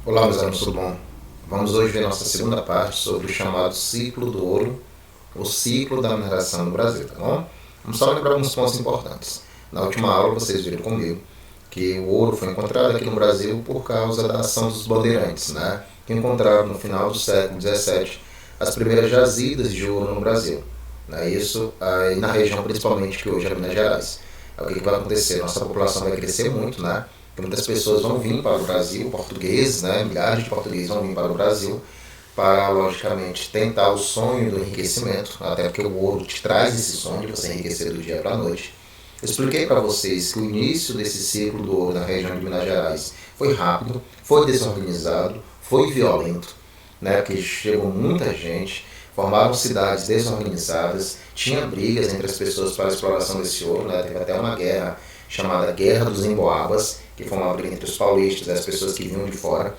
Olá, meus amigos, tudo bom? Vamos hoje ver nossa segunda parte sobre o chamado ciclo do ouro, o ciclo da mineração no Brasil, tá bom? Vamos só lembrar alguns pontos importantes. Na última aula vocês viram comigo que o ouro foi encontrado aqui no Brasil por causa da ação dos bandeirantes, né? Que encontraram no final do século XVII as primeiras jazidas de ouro no Brasil. Né? Isso aí na região principalmente que hoje é Minas Gerais. O que vai acontecer? Nossa população vai crescer muito, né? Muitas pessoas vão vir para o Brasil, portugueses, né? Milhares de portugueses vão vir para o Brasil para, logicamente, tentar o sonho do enriquecimento, até porque o ouro te traz esse sonho de você enriquecer do dia para a noite. Eu expliquei para vocês que o início desse ciclo do ouro na região de Minas Gerais foi rápido, foi desorganizado, foi violento, né? Porque chegou muita gente, formaram cidades desorganizadas, tinha brigas entre as pessoas para a exploração desse ouro, né? Teve até uma guerra chamada Guerra dos Emboabas, que foi uma briga entre os paulistas e as pessoas que vinham de fora.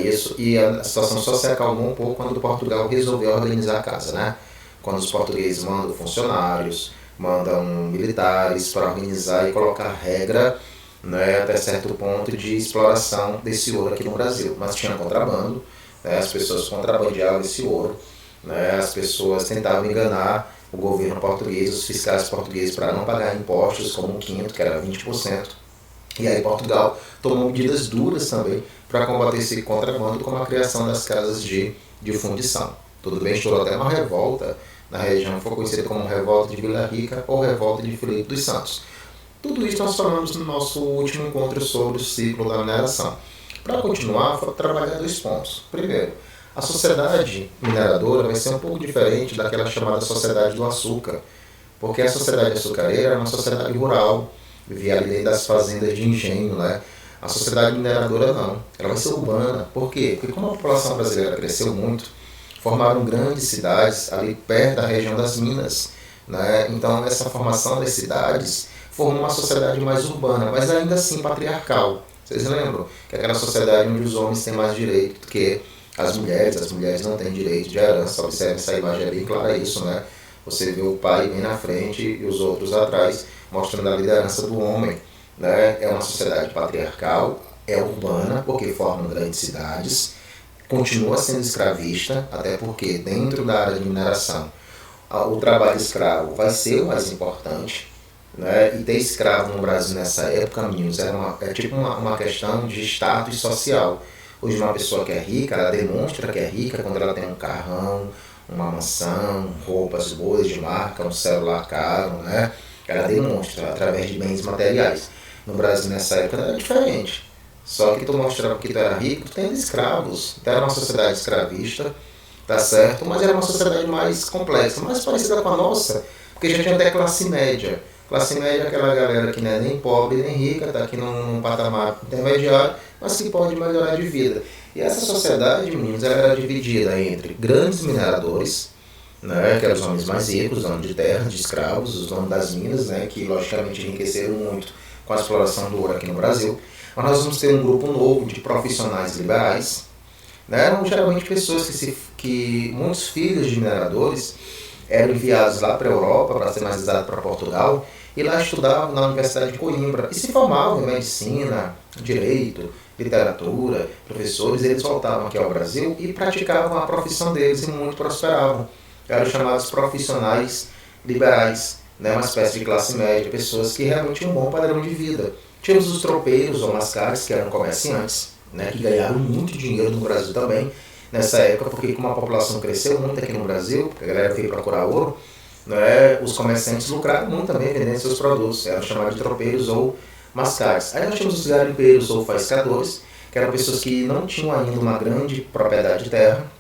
Isso, e a situação só se acalmou um pouco quando Portugal resolveu organizar a casa, né? Quando os portugueses mandam funcionários, mandam militares para organizar e colocar regra, né, até certo ponto de exploração desse ouro aqui no Brasil. Mas tinha contrabando, né, as pessoas contrabandeavam esse ouro, né, as pessoas tentavam enganar o governo português, os fiscais portugueses, para não pagar impostos como o quinto, que era 20%. E aí Portugal tomou medidas duras também para combater esse contrabando, como a criação das casas de fundição. Tudo bem, estourou até uma revolta na região que foi conhecida como Revolta de Vila Rica ou Revolta de Filipe dos Santos. Tudo isso nós falamos no nosso último encontro sobre o ciclo da mineração. Para continuar, vou trabalhar dois pontos. Primeiro, a sociedade mineradora vai ser um pouco diferente daquela chamada sociedade do açúcar, porque a sociedade açucareira é uma sociedade rural, vivia ali dentro das fazendas de engenho, né? A sociedade mineradora não, ela vai ser urbana. Por quê? Porque como a população brasileira cresceu muito, formaram grandes cidades ali perto da região das minas, né? Então essa formação das cidades formou uma sociedade mais urbana, mas ainda assim patriarcal. Vocês lembram que aquela sociedade onde os homens têm mais direito do que as mulheres não têm direito de herança. Observe, essa imagem é bem clara isso, né? Você vê o pai bem na frente e os outros atrás, mostrando a liderança do homem. Né? É uma sociedade patriarcal, é urbana, porque formam grandes cidades, continua sendo escravista, até porque dentro da área de mineração o trabalho escravo vai ser o mais importante. Né? E ter escravo no Brasil nessa época, meninos, é tipo uma questão de status social. Hoje uma pessoa que é rica, ela demonstra que é rica quando ela tem um carrão, uma mansão, roupas boas de marca, um celular caro, né? Ela demonstra através de bens materiais. No Brasil nessa época era diferente. Só que tu mostrava que tu era rico, tu tendo escravos. Então era uma sociedade escravista, tá certo? Mas era uma sociedade mais complexa, mais parecida com a nossa, porque já tinha até classe média. Classe média é aquela galera que não é nem pobre nem rica, está aqui num patamar intermediário, mas que pode melhorar de vida. E essa sociedade, meninos, ela era dividida entre grandes mineradores, né, que eram os homens mais ricos, donos de terra, de escravos, os donos das minas, né, que logicamente enriqueceram muito com a exploração do ouro aqui no Brasil. Mas nós vamos ter um grupo novo de profissionais liberais, né, eram geralmente pessoas que muitos filhos de mineradores eram enviados lá para a Europa, para ser mais exato para Portugal, e lá estudavam na Universidade de Coimbra e se formavam em medicina, direito, literatura, professores. Eles voltavam aqui ao Brasil e praticavam a profissão deles e muito prosperavam. Eram chamados profissionais liberais, né? Uma espécie de classe média, pessoas que realmente tinham um bom padrão de vida. Tínhamos os tropeiros ou mascares, que eram comerciantes, né? Que ganharam muito dinheiro no Brasil também, nessa época, porque como a população cresceu muito aqui no Brasil, porque a galera veio procurar ouro, né, os comerciantes lucraram muito também vendendo seus produtos, eram chamados de tropeiros ou mascares. Aí nós tínhamos os garimpeiros ou faiscadores, que eram pessoas que não tinham ainda uma grande propriedade de terra,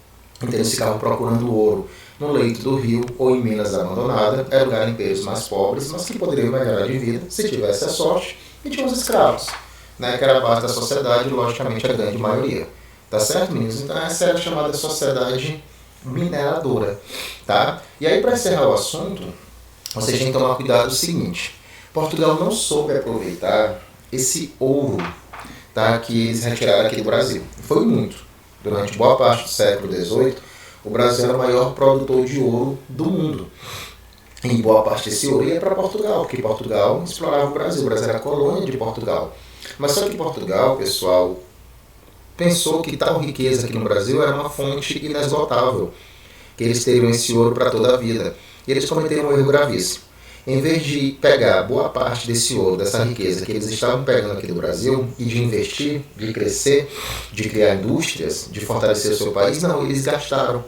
então eles ficavam procurando ouro no leito do rio ou em minas abandonadas. Eram garimpeiros mais pobres, mas que poderiam melhorar de vida se tivesse a sorte. E tinha os escravos, né, que era a base da sociedade e logicamente a grande maioria. Tá certo, meninos? Então essa era a chamada sociedade mineradora, tá? E aí, para encerrar o assunto, vocês têm que tomar cuidado do seguinte: Portugal não soube aproveitar esse ouro, tá, que eles retiraram aqui do Brasil. Foi muito. Durante boa parte do século XVIII, o Brasil era o maior produtor de ouro do mundo. E boa parte desse ouro ia para Portugal, porque Portugal explorava o Brasil era colônia de Portugal. Mas só que Portugal, pessoal, pensou que tal riqueza aqui no Brasil era uma fonte inesgotável, que eles teriam esse ouro para toda a vida. E eles cometeram um erro gravíssimo. Em vez de pegar boa parte desse ouro, dessa riqueza que eles estavam pegando aqui do Brasil e de investir, de crescer, de criar indústrias, de fortalecer o seu país, não, eles gastaram.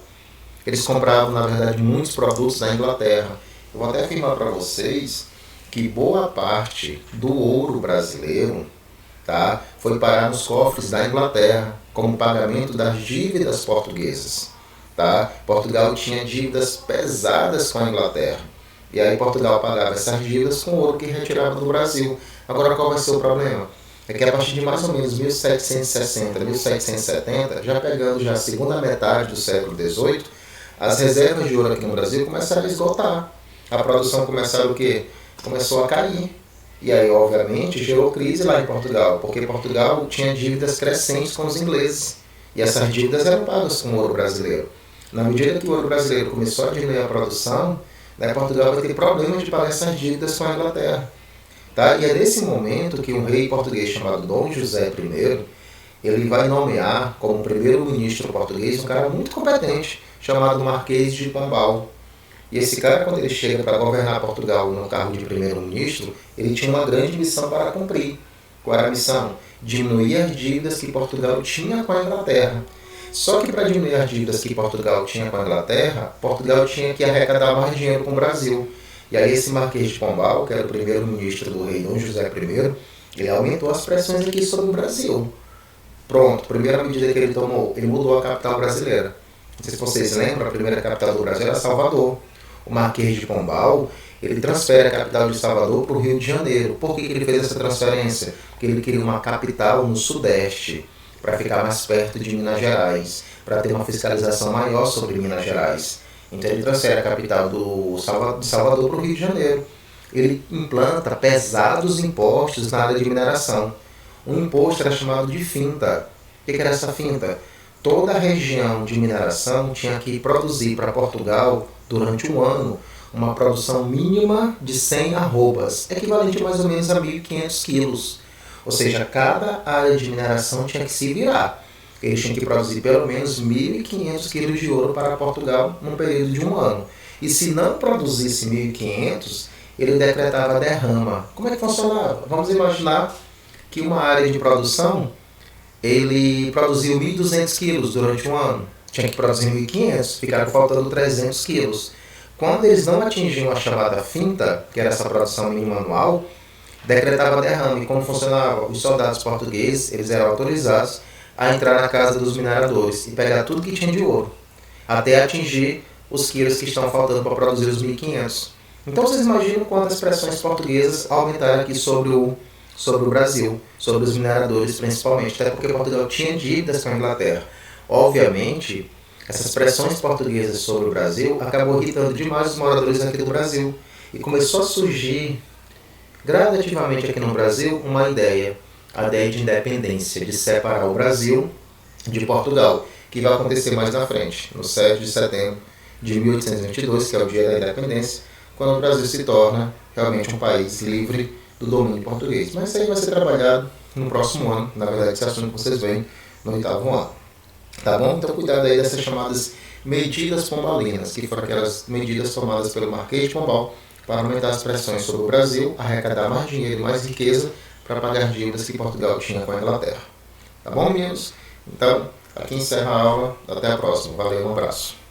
Eles compravam, na verdade, muitos produtos da Inglaterra. Eu vou até afirmar para vocês que boa parte do ouro brasileiro, tá, foi parar nos cofres da Inglaterra como pagamento das dívidas portuguesas. Tá? Portugal tinha dívidas pesadas com a Inglaterra. E aí Portugal pagava essas dívidas com ouro que retirava do Brasil. Agora qual vai ser o problema? É que a partir de mais ou menos 1760, 1770, já pegando já a segunda metade do século XVIII, as reservas de ouro aqui no Brasil começaram a esgotar. A produção começou o quê? Começou a cair. E aí, obviamente, gerou crise lá em Portugal, porque Portugal tinha dívidas crescentes com os ingleses. E essas dívidas eram pagas com ouro brasileiro. Na medida que o ouro brasileiro começou a diminuir a produção, né, Portugal vai ter problemas de pagar essas dívidas com a Inglaterra. Tá? E é nesse momento que um rei português chamado Dom José I, ele vai nomear como primeiro-ministro português um cara muito competente, chamado Marquês de Pombal. E esse cara, quando ele chega para governar Portugal no cargo de primeiro-ministro, ele tinha uma grande missão para cumprir. Qual era a missão? Diminuir as dívidas que Portugal tinha com a Inglaterra. Só que para diminuir as dívidas que Portugal tinha com a Inglaterra, Portugal tinha que arrecadar mais dinheiro com o Brasil. E aí esse Marquês de Pombal, que era o primeiro-ministro do rei Dom José I, ele aumentou as pressões aqui sobre o Brasil. Pronto, primeira medida que ele tomou, ele mudou a capital brasileira. Não sei se vocês lembram, a primeira capital do Brasil era Salvador. O Marquês de Pombal, ele transfere a capital de Salvador para o Rio de Janeiro. Por que ele fez essa transferência? Porque ele queria uma capital no Sudeste, para ficar mais perto de Minas Gerais, para ter uma fiscalização maior sobre Minas Gerais. Então ele transfere a capital de Salvador para o Rio de Janeiro. Ele implanta pesados impostos na área de mineração. Um imposto era chamado de finta. O que era essa finta? Toda a região de mineração tinha que produzir para Portugal, durante um ano, uma produção mínima de 100 arrobas, equivalente mais ou menos a 1.500 quilos. Ou seja, cada área de mineração tinha que se virar. Eles tinham que produzir pelo menos 1.500 quilos de ouro para Portugal num período de um ano. E se não produzisse 1.500, ele decretava derrama. Como é que funcionava? Vamos imaginar que uma área de produção, ele produziu 1.200 quilos durante um ano. Tinha que produzir 1.500, ficaram faltando 300 quilos. Quando eles não atingiam a chamada finta, que era essa produção mínima anual, decretava derrame. E como funcionava? Os soldados portugueses, eles eram autorizados a entrar na casa dos mineradores e pegar tudo que tinha de ouro, até atingir os quilos que estão faltando para produzir os 1.500. Então vocês imaginam quantas pressões portuguesas aumentaram aqui sobre o Brasil, sobre os mineradores principalmente, até porque Portugal tinha dívidas com a Inglaterra. Obviamente, essas pressões portuguesas sobre o Brasil acabou irritando demais os moradores aqui do Brasil. E começou a surgir gradativamente aqui no Brasil uma ideia, a ideia de independência, de separar o Brasil de Portugal, que vai acontecer mais na frente, no 7 de setembro de 1822, que é o dia da independência, quando o Brasil se torna realmente um país livre do domínio português. Mas isso aí vai ser trabalhado no próximo ano, na verdade esse assunto que vocês veem no 8º ano. Tá bom? Então cuidado aí dessas chamadas medidas pombalinas, que foram aquelas medidas tomadas pelo Marquês de Pombal para aumentar as pressões sobre o Brasil, arrecadar mais dinheiro e mais riqueza para pagar dívidas que Portugal tinha com a Inglaterra. Tá bom, meninos? Então, aqui encerra a aula. Até a próxima. Valeu, um abraço.